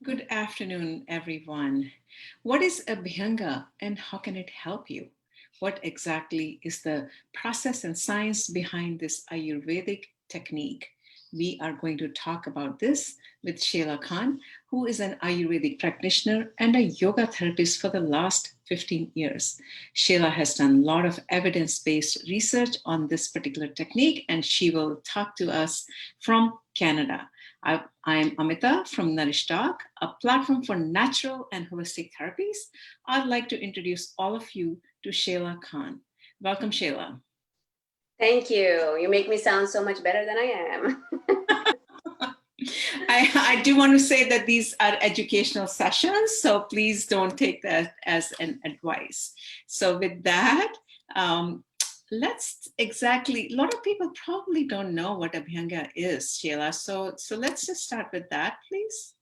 Good afternoon, everyone. What is Abhyanga and how can it help you? What exactly is the process and science behind this Ayurvedic technique? We are going to talk about this with Shehla Khan, who is an Ayurvedic practitioner and a yoga therapist for the last 15 years. Shehla has done a lot of evidence based research on this particular technique, and she will talk to us from Canada. I am Amita from Nourish Talk, a platform for natural and holistic therapies. I'd like to introduce all of you to Shehla Khan. Welcome, Shehla. Thank you. You make me sound so much better than I am. I do want to say that these are educational sessions, so please don't take that as an advice. So with that, a lot of people probably don't know what Abhyanga is, Shehla. So let's just start with that, please.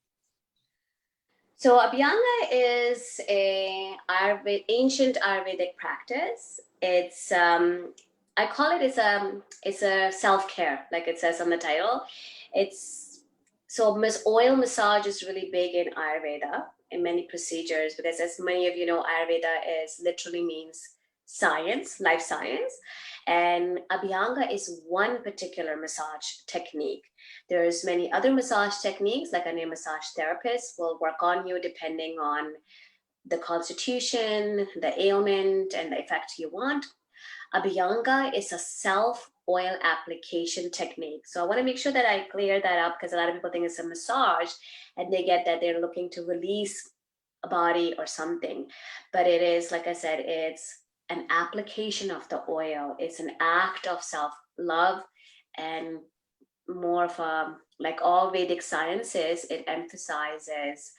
So Abhyanga is ancient Ayurvedic practice. I call it it's a self-care, like it says on the title. Oil massage is really big in Ayurveda in many procedures because, as many of you know, Ayurveda is literally means science, life science, and Abhyanga is one particular massage technique. There's many other massage techniques, like a massage therapist will work on you depending on the constitution, the ailment, and the effect you want. Abhyanga is a self oil application technique. So I want to make sure that I clear that up because a lot of people think it's a massage and they get that they're looking to release a body or something. But it is, like I said, it's an application of the oil. It's an act of self-love and more of a, like all Vedic sciences, it emphasizes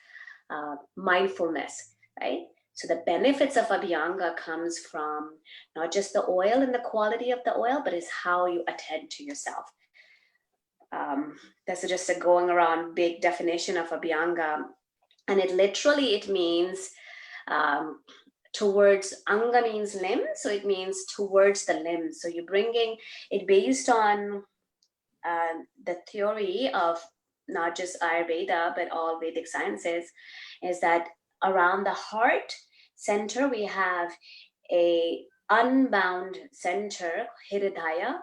mindfulness, right? So the benefits of Abhyanga comes from not just the oil and the quality of the oil, but is how you attend to yourself. That's just a going around big definition of Abhyanga. And it means towards, anga means limb. So it means towards the limb. So you're bringing it based on the theory of not just Ayurveda, but all Vedic sciences, is that around the heart center, we have a unbound center, Hridaya.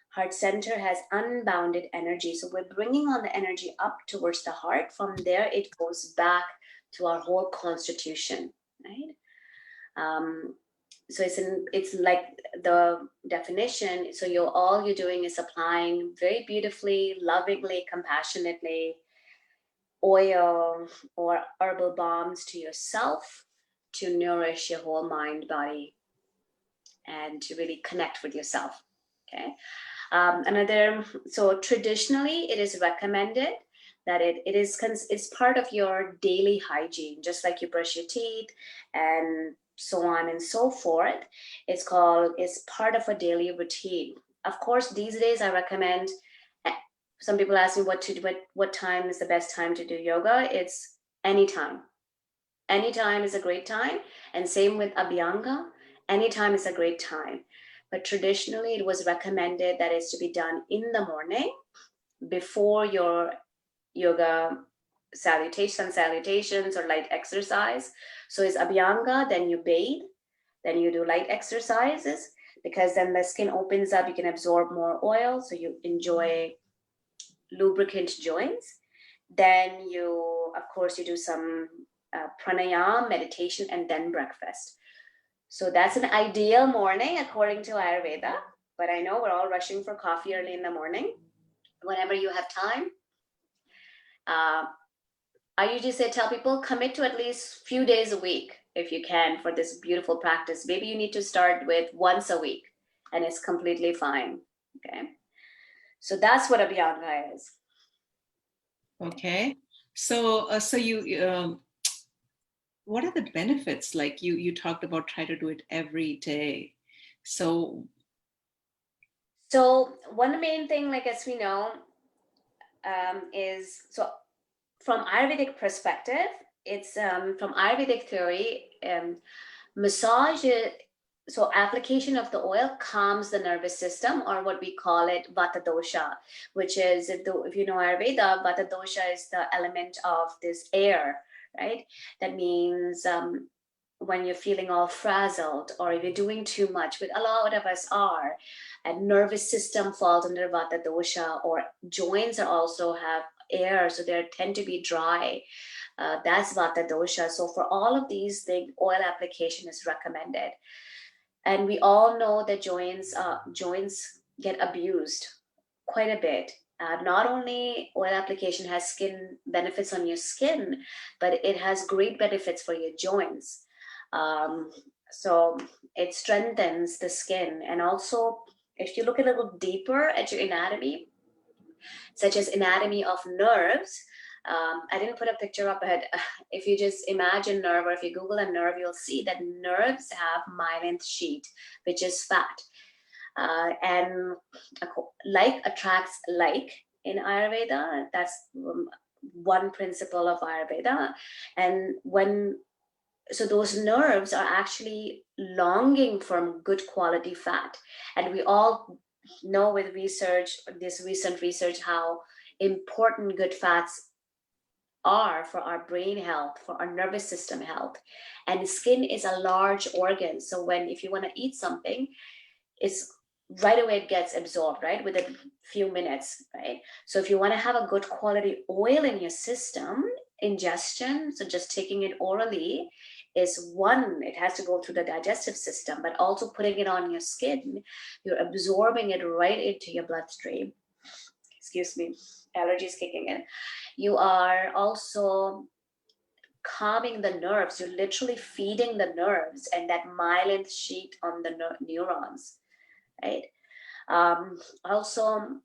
Heart center has unbounded energy. So we're bringing on the energy up towards the heart. From there, it goes back to our whole constitution, right? So it's like the definition. So all you're doing is applying very beautifully, lovingly, compassionately oil or herbal balms to yourself to nourish your whole mind, body, and to really connect with yourself. Okay. So traditionally, it is recommended that it's part of your daily hygiene, just like you brush your teeth and so on and so forth. It's part of a daily routine. Of course, these days I recommend. Some people ask me what time is the best time to do yoga. It's anytime. Anytime is a great time, and same with Abhyanga. Anytime is a great time. But traditionally, it was recommended that it's to be done in the morning before your yoga salutations or light exercise. So it's Abhyanga, then you bathe, then you do light exercises, because then the skin opens up, you can absorb more oil, so you enjoy lubricant joints. Then of course, you do some pranayama, meditation, and then breakfast. So that's an ideal morning according to Ayurveda. But I know we're all rushing for coffee early in the morning. Whenever you have time, I usually tell people commit to at least few days a week if you can for this beautiful practice. Maybe you need to start with once a week, and it's completely fine. Okay, so that's what Abhyanga is. Okay. So you what are the benefits? Like you talked about try to do it every day. So one main thing, like as we know, is so from Ayurvedic perspective, it's from Ayurvedic theory, massage so application of the oil calms the nervous system, or what we call it vata dosha, which is, if you know Ayurveda, vata dosha is the element of this air, right? That means when you're feeling all frazzled, or if you're doing too much, which a lot of us are, and nervous system falls under vata dosha, or joints are also have air, so they tend to be dry. That's vata dosha. So for all of these, the oil application is recommended. And we all know that joints get abused quite a bit. Not only oil application has skin benefits on your skin, but it has great benefits for your joints. um, so it strengthens the skin. And also, if you look a little deeper at your anatomy, such as anatomy of nerves. I didn't put a picture up, but if you just imagine nerve, or if you Google a nerve, you'll see that nerves have myelin sheet, which is fat. And like attracts like in Ayurveda. That's one principle of Ayurveda. And so those nerves are actually longing for good quality fat. And we all know with research, this recent research, how important good fats are for our brain health, for our nervous system health. And skin is a large organ. So if you want to eat something, it's right away it gets absorbed, right, within a few minutes, right? So if you want to have a good quality oil in your system, ingestion, so just taking it orally is one. It has to go through the digestive system, but also putting it on your skin, you're absorbing it right into your bloodstream. Excuse me, allergies kicking in. You are also calming the nerves. You're literally feeding the nerves and that myelin sheet on the neurons, right? Also,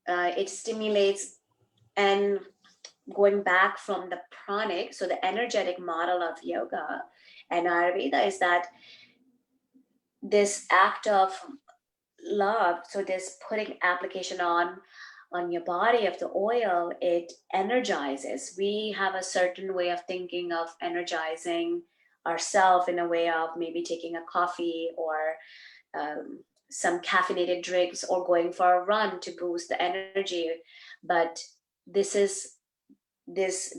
it stimulates, and going back from the pranic, so the energetic model of yoga and Ayurveda, is that this act of love, so this putting application on your body of the oil, it energizes. We have a certain way of thinking of energizing ourselves, in a way of maybe taking a coffee, or some caffeinated drinks, or going for a run to boost the energy. But this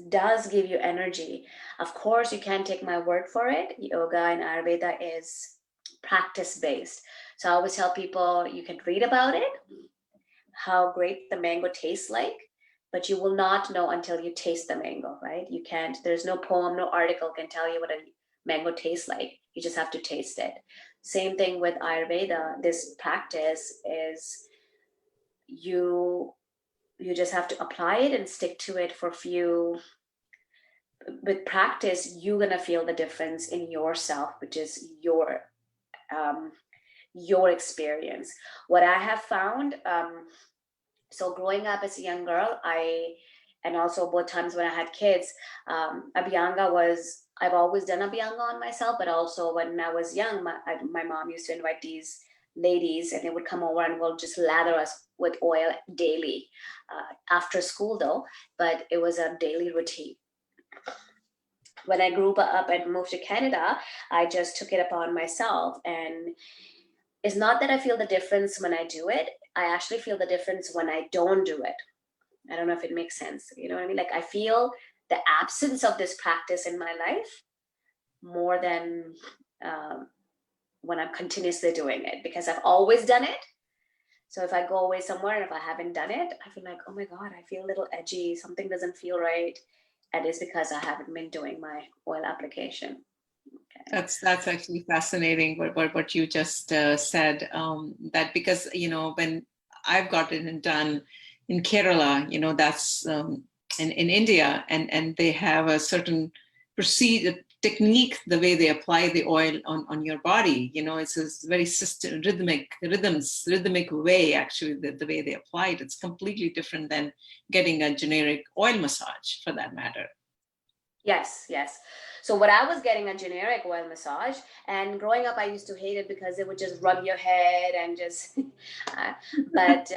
does give you energy. Of course, you can't take my word for it. Yoga and Ayurveda is practice based. So I always tell people, you can read about it, how great the mango tastes like, but you will not know until you taste the mango, right? You can't, there's no poem, no article can tell you what a mango tastes like. You just have to taste it. Same thing with Ayurveda. This practice is, you just have to apply it and stick to it for a few. With practice, you're gonna feel the difference in yourself, which is your experience. What I have found, so growing up as a young girl, and also both times when I had kids, Abhyanga was, I've always done Abhyanga on myself, but also when I was young, my mom used to invite these ladies, and they would come over and we'll just lather us with oil daily, after school though, but it was a daily routine. When I grew up and moved to Canada, I just took it upon myself. And it's not that I feel the difference when I do it. I actually feel the difference when I don't do it. I don't know if it makes sense. You know what I mean? Like, I feel the absence of this practice in my life more than when I'm continuously doing it, because I've always done it. So if I go away somewhere and if I haven't done it, I feel like, oh my God, I feel a little edgy. Something doesn't feel right. And it's because I haven't been doing my oil application. Okay. That's actually fascinating what you just said. That because when I've gotten it done in Kerala, that's in India, and they have a certain procedure technique, the way they apply the oil on your body. It's a very rhythmic way, actually, the way they apply it. It's completely different than getting a generic oil massage, for that matter. Yes, yes. So what I was getting a generic oil massage, and growing up, I used to hate it because it would just rub your head and just, but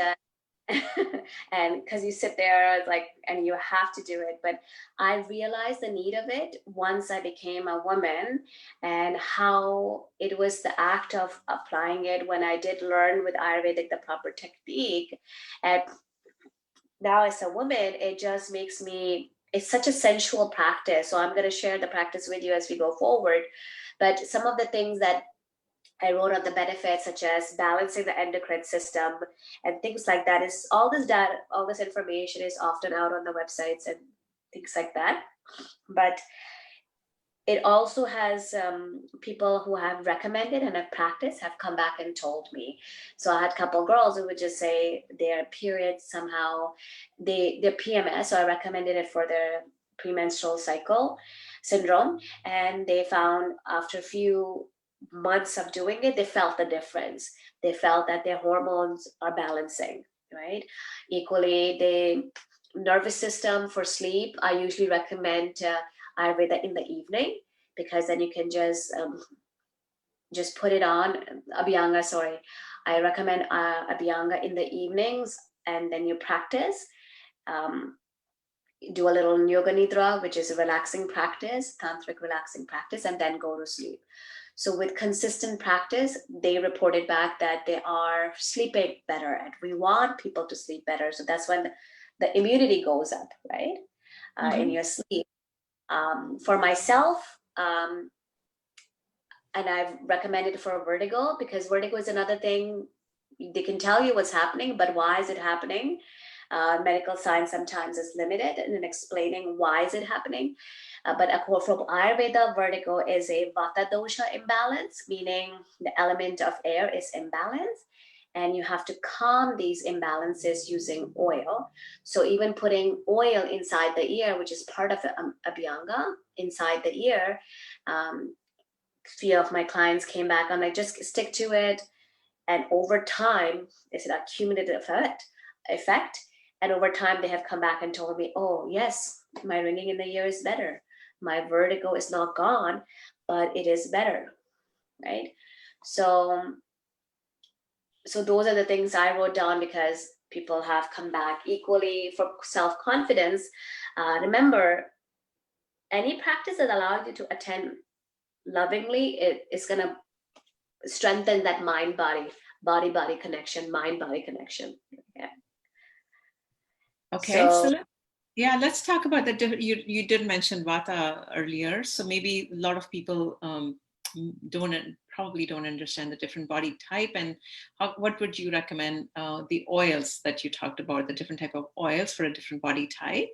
And because you sit there like, and you have to do it. But I realized the need of it once I became a woman, and how it was the act of applying it when I did learn with Ayurvedic the proper technique. And now as a woman, it just makes me, it's such a sensual practice. So I'm going to share the practice with you as we go forward. But some of the things that I wrote on the benefits, such as balancing the endocrine system and things like that, is all this data, all this information is often out on the websites and things like that. But it also has people who have recommended and have practiced have come back and told me. So I had a couple girls who would just say their periods somehow, their PMS, so I recommended it for their premenstrual cycle syndrome, and they found after a few months of doing it, they felt the difference. They felt that their hormones are balancing, right? Equally, the nervous system for sleep, I usually recommend Ayurveda in the evening, because then you can just put it on Abhyanga. Sorry, I recommend Abhyanga in the evenings, and then you practice. Um, do a little yoga nidra, which is a relaxing practice, tantric relaxing practice, and then go to sleep. So with consistent practice, they reported back that they are sleeping better, and we want people to sleep better. So that's when the immunity goes up, right? In Mhm. your sleep. For myself, and I've recommended for vertigo, because vertigo is another thing. They can tell you what's happening, but why is it happening? Medical science sometimes is limited in explaining why is it happening. But according from Ayurveda, vertigo is a vata dosha imbalance, meaning the element of air is imbalanced, and you have to calm these imbalances using oil. So even putting oil inside the ear, which is part of the abhyanga inside the ear, um, few of my clients came back. I'm like, just stick to it. And over time, it's an accumulative effect. And over time, they have come back and told me, oh, yes, my ringing in the ear is better. My vertigo is not gone, but it is better, right? So, so those are the things I wrote down, because people have come back equally for self-confidence. Remember, any practice that allows you to attend lovingly, it is going to strengthen that mind body connection, mind body connection. Yeah. Okay, So yeah, let's talk about the you did mention vata earlier, so maybe a lot of people probably don't understand the different body type, and what would you recommend the oils that you talked about, the different type of oils for a different body type?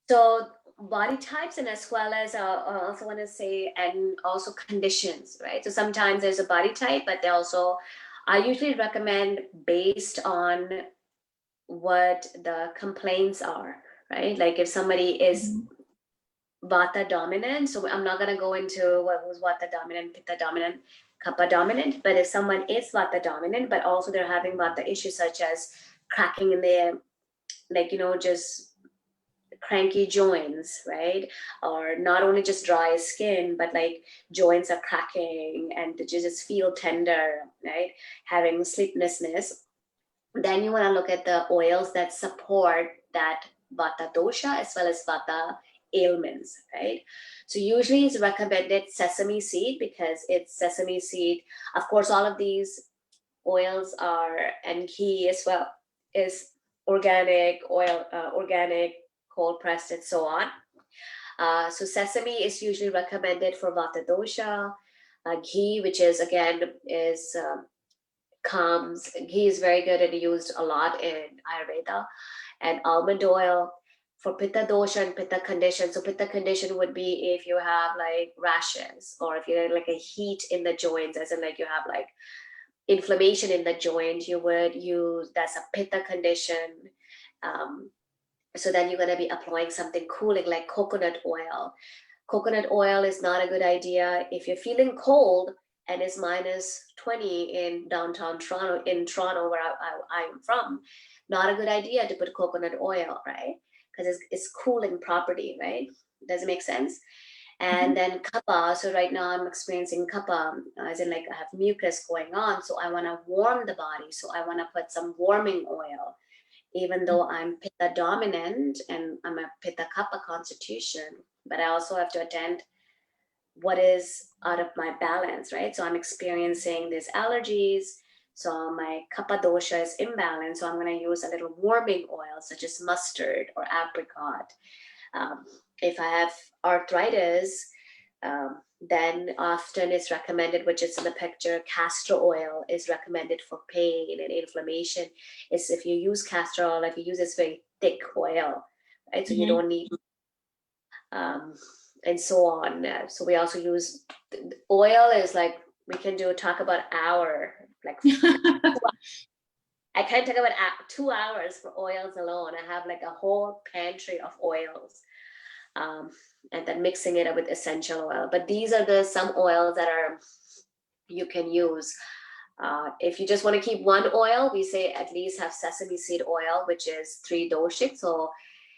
so body types, and as well as I also want to say, and also conditions, right? So sometimes there's a body type, but they also, I usually recommend based on what the complaints are, right? Like if somebody is Mhm. vata dominant, so I'm not going to go into what was vata dominant, pitta dominant, kapha dominant, but if someone is vata dominant, but also they're having vata issues such as cracking in their, like, just cranky joints, right? Or not only just dry skin, but like joints are cracking and you just feel tender, right? Having sleeplessness. Then you want to look at the oils that support that vata dosha as well as vata ailments, right? So usually it's recommended sesame seed, because it's sesame seed. Of course, all of these oils are, and ghee as well, is organic oil, organic, cold pressed, and so on. So sesame is usually recommended for vata dosha. Ghee, which is again is calms. Ghee is very good and used a lot in Ayurveda. And almond oil for pitta dosha and pitta condition. So pitta condition would be if you have like rashes, or if you have like a heat in the joints, as in like you have like inflammation in the joint, you would use, that's a pitta condition. Um, so then you're going to be applying something cooling like coconut oil. Coconut oil is not a good idea if you're feeling cold and it's minus 20 in downtown Toronto, in Toronto where I'm from. Not a good idea to put coconut oil, right? Because it's cooling property, right? Does it make sense? And then kapha, so right now I'm experiencing kapha, as in like I have mucus going on, so I want to warm the body, so I want to put some warming oil, even though I'm pitta dominant and I'm a pitta kapha constitution, but I also have to attend what is out of my balance, right? So I'm experiencing these allergies, so my kapha dosha is imbalanced, so I'm going to use a little warming oil such as mustard or apricot. um, if I have arthritis, then often it's recommended, which is in the picture, castor oil is recommended for pain and inflammation. Is if you use castor oil, if you use this very thick oil, right? So you Mhm. don't need, um, and so on. So we also use oil is like we can do talk about hour like I can talk about 2 hours for oils alone. I have like a whole pantry of oils, um, and then mixing it up with essential oil. But these are the some oils that are you can use. If you just want to keep one oil, we say at least have sesame seed oil, which is 3 doshik. So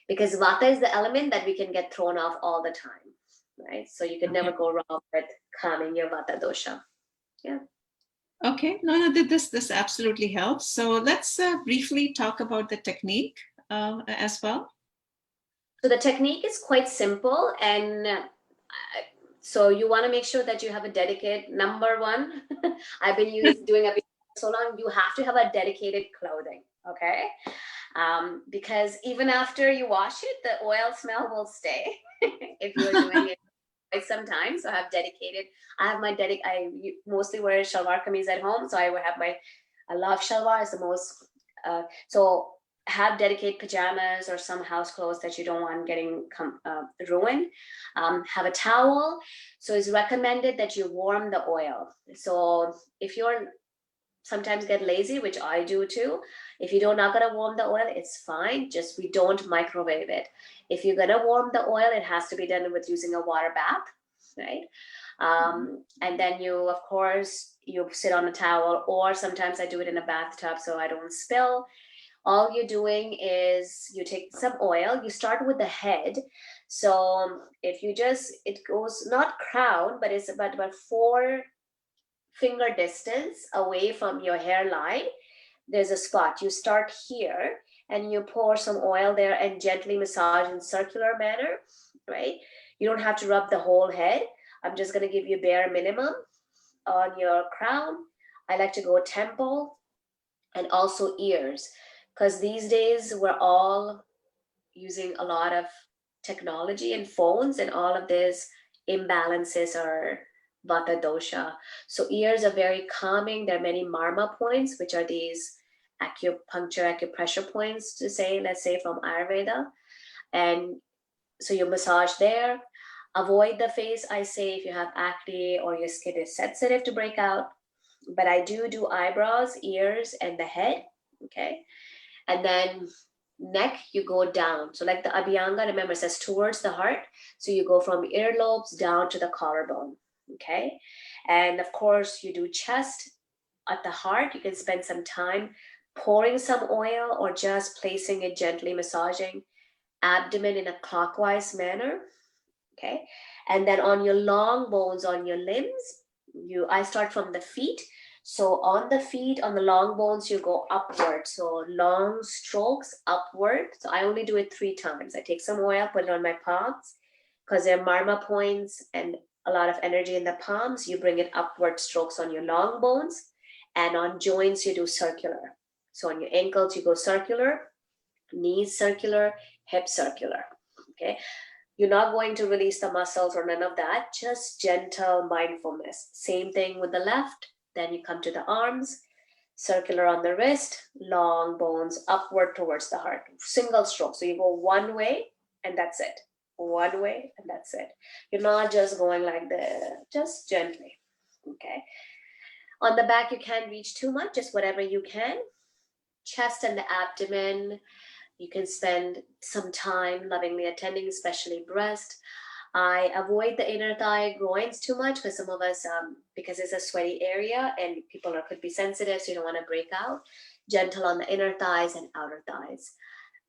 because vata is the element that we can get thrown off all the time, right? So you can never Okay. go wrong with calming your vata dosha. Yeah. Okay. No, no, this absolutely helps. So let's briefly talk about the technique as well. So the technique is quite simple, and so you want to make sure that you have a dedicated number one. I've been doing a so long. You have to have a dedicated clothing, okay? Because even after you wash it, the oil smell will stay if you're doing it quite some time. So I have dedicated. I have my I mostly wear shalwar kameez at home, so I will have my. I love shalwar. It's the most. So have dedicated pajamas or some house clothes that you don't want getting ruined. Have a towel. So it's recommended that you warm the oil. So if you're sometimes get lazy, which I do too. If you're not gonna warm the oil, it's fine. Just we don't microwave it. If you're gonna warm the oil, it has to be done with using a water bath, right? And then you, of course, you sit on a towel, or sometimes I do it in a bathtub so I don't spill. All you're doing is you take some oil, you start with the head. So if you just, it goes not crown, but it's about 4 finger distance away from your hairline. There's a spot. You start here and you pour some oil there and gently massage in circular manner, right? You don't have to rub the whole head. I'm just going to give you bare minimum on your crown. I like to go temple and also ears, because these days we're all using a lot of technology and phones, and all of these imbalances are vata dosha. So ears are very calming. There are many marma points, which are these acupuncture, acupressure points to say, let's say from Ayurveda. And so you massage there. Avoid the face, I say, if you have acne or your skin is sensitive to break out. But I do eyebrows, ears, and the head. Okay. And then neck, you go down. So like the Abhyanga, remember, it says towards the heart. So you go from earlobes down to the collarbone. Okay. And of course, you do chest at the heart. You can spend some time pouring some oil or just placing it gently, massaging abdomen in a clockwise manner. Okay. And then on your long bones, on your limbs, I start from the feet. So on the feet, on the long bones, you go upward. So long strokes upward. So I only do it 3 times. I take some oil, put it on my palms, because they're marma points and a lot of energy in the palms. You bring it upward strokes on your long bones, and on joints you do circular. So on your ankles you go circular, knees circular, hip circular. Okay. You're not going to release the muscles or none of that, just gentle mindfulness. Same thing with the left. Then you come to the arms, circular on the wrist, long bones upward towards the heart. Single stroke. So you go one way and that's it. One way and that's it. You're not just going like this, just gently. Okay. On the back, you can't reach too much, just whatever you can. Chest and the abdomen, you can spend some time lovingly attending, especially breast. I avoid the inner thigh groins too much because some of us, because it's a sweaty area and people could be sensitive, so you don't want to break out. Gentle on the inner thighs and outer thighs.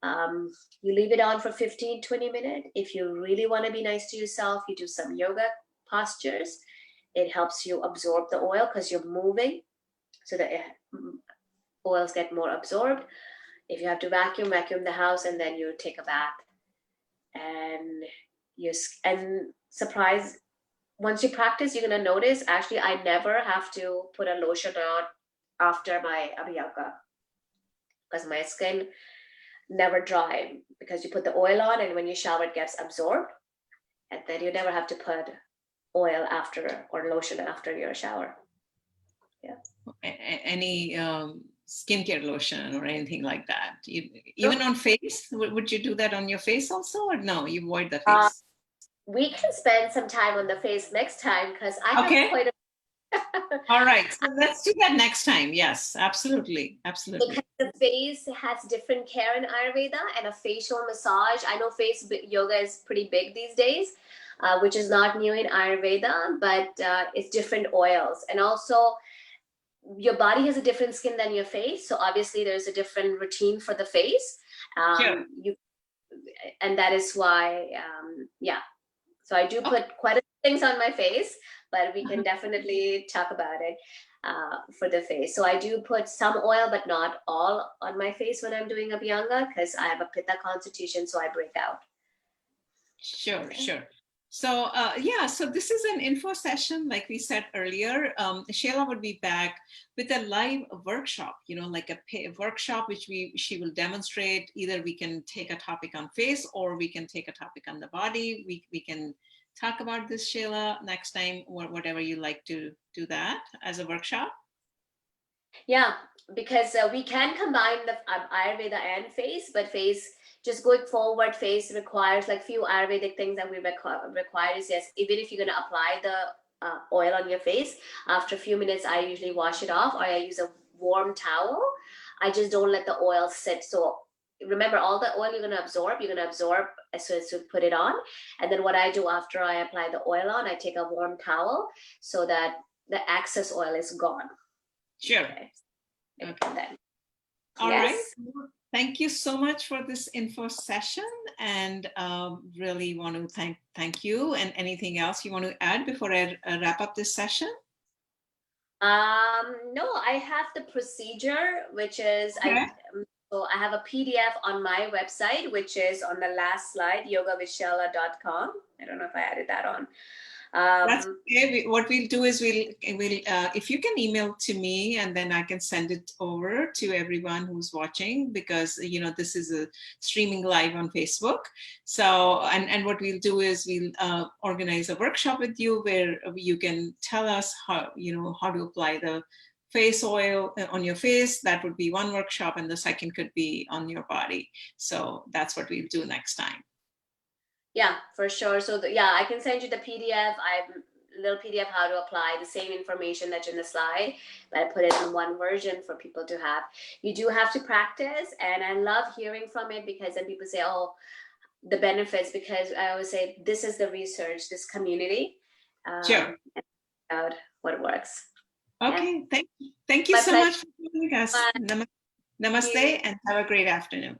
You leave it on for 15-20 minutes. If you really want to be nice to yourself, you do some yoga postures. It helps you absorb the oil because you're moving, so that oils get more absorbed. If you have to vacuum the house, and then you take a bath. And surprise, once you practice, you're gonna notice, actually, I never have to put a lotion on after my Abhyanga, because my skin never dry, because you put the oil on, and when you shower it gets absorbed, and then you never have to put oil after, or lotion after your shower. Yeah. Any skincare lotion or anything like that? Even Nope. on face, would you do that on your face also, or no, you avoid the Uh, face? we can spend some time on the face next time, because I have Okay. quite a All right. So let's do that next time. Yes, absolutely. because Absolutely. the face has different care in Ayurveda, and a facial massage. I know face yoga is pretty big these days, which is not new in Ayurveda, but it's different oils. And also, your body has a different skin than your face. So obviously, there's a different routine for the face. Sure. And that is why, yeah. So I do Okay. put quite a few things on my face, but we can definitely talk about it for the face. So I do put some oil, but not all on my face when I'm doing Abhyanga, because I have a Pitta constitution, so I break out. Sure, Okay. sure. So yeah, so this is an info session, like we said earlier. Shehla would be back with a live workshop, like a workshop which she will demonstrate. Either we can take a topic on face, or we can take a topic on the body. We can talk about this, Shehla, next time, or whatever you like to do that as a workshop. Yeah, because we can combine the Ayurveda and face, but face, just going forward, face requires like few Ayurvedic things that we require is, yes, even if you're going to apply the oil on your face, after a few minutes, I usually wash it off, or I use a warm towel. I just don't let the oil sit. So remember, all the oil you're going to absorb as soon as you put it on. And then what I do after I apply the oil on, I take a warm towel so that the excess oil is gone. Sure. Okay. Okay. Then, All right. yes. Thank you so much for this info session, and really want to thank you. And anything else you want to add before I wrap up this session? No, I have the procedure, which is Okay. so I have a PDF on my website, which is on the last slide, yogavishela.com. I don't know if I added that on. That's okay. What we'll do is we'll if you can email to me, and then I can send it over to everyone who's watching, because this is a streaming live on Facebook. So and what we'll do is we'll organize a workshop with you where you can tell us how to apply the face oil on your face. That would be one workshop, and the second could be on your body. So that's what we'll do next time. Yeah, for sure. So yeah, I can send you the PDF. I have a little PDF how to apply the same information that's in the slide, but I put it in one version for people to have. You do have to practice, and I love hearing from it, because then people say, "Oh, the benefits," because I always say, this is the research, this community, Sure. and out what works. Yeah. Okay. Thank you My so pleasure. much for joining us. Thank you. Namaste, and have a great afternoon.